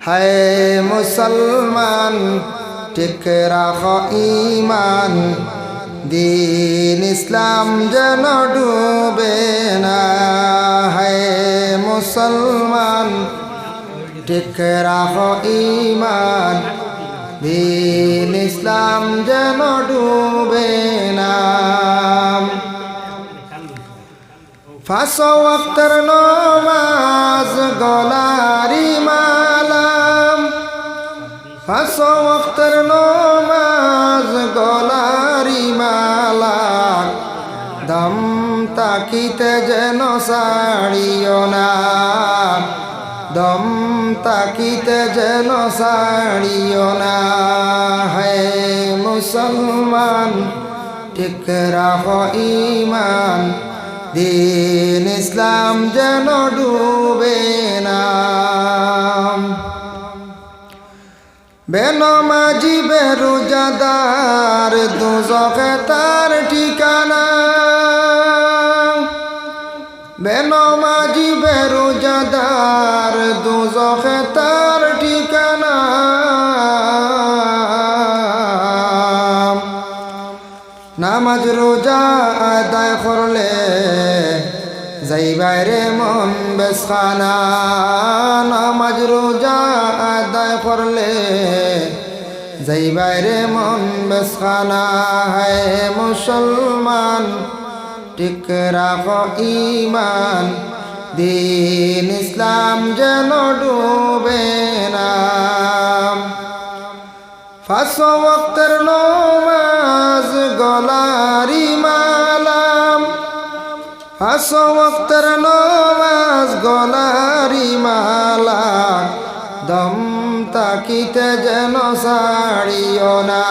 হায় মুসলমান ঠিক রাখ ঈমান, দিন ইসলাম যেন ডুবে না। হায় মুসলমান ঠিক রাখ ঈমান, দিন ইসলাম যেন ডুবে না। পাঁচ ওয়াক্তের নামাজ গলারি মালাম, পাঁচ ওয়াক্তের নামাজ গলারি মালা, দম তাকিতে যেন ছাড়িও না, দম তাকিতে যেন ছাড়িও না। হে মুসলমান ঠিক রাখ ঈমান, দিন ইসলাম যেন ডুবে না। বেনমাজি বেরোজাদার দুজকে তার ঠিকানা, বেনমাজি বেরোজাদার দুজকে তার ঠিকানা। নামাজ রোজা আদায় করলে যাইবারে মন বেসখানা, নামাজ রোজা আদায় করলে যাইবারে মন বেসখানা। হায় মুসলমান ঠিক রাখ ঈমান, দিন ইসলাম যেন ডুবে না। পাঁচ ওয়াক্তের নামাজ গলারি মালাম, পাঁচ ওয়াক্তের নামাজ গলারি মালা, দম তাকিতে যেন ছাড়িও না,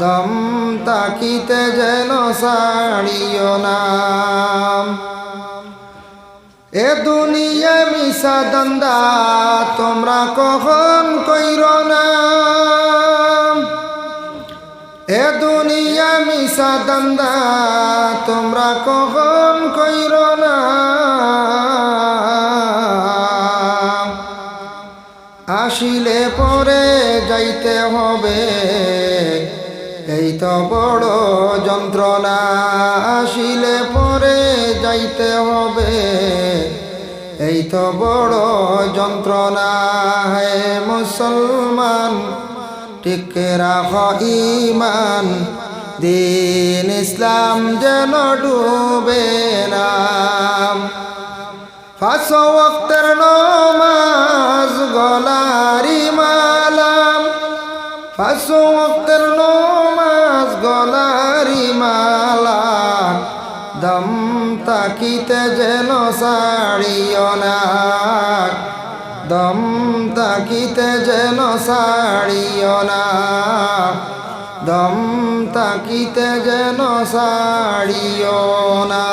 দম তাকিতে যেন ছাড়িও না। এ দুনিয়া মিশা দান্দা তোমরা কখন কইর না, এ দুনিয়া মিশা দান্দা তোমরা কখন কইর না। আসিলে পরে যাইতে হবে, এই তো বড় যন্ত্রণা। আসিলে পরে যাইতে হবে, এই তো বড় যন্ত্রণা। হে মুসলমান ঠিক রাখ ঈমান, দিন ইসলাম যেন ডুবে না। পাঁচ ওয়াক্তের নামাজ গলারি মালাম, পাঁচ ওয়াক্তের নামাজ গলারি মালা, দম তাকিতে যেন ছাড়িও না, দম তাকিতে যেন ছাড়িও না, দম তাকিতে যেন ছাড়িও না।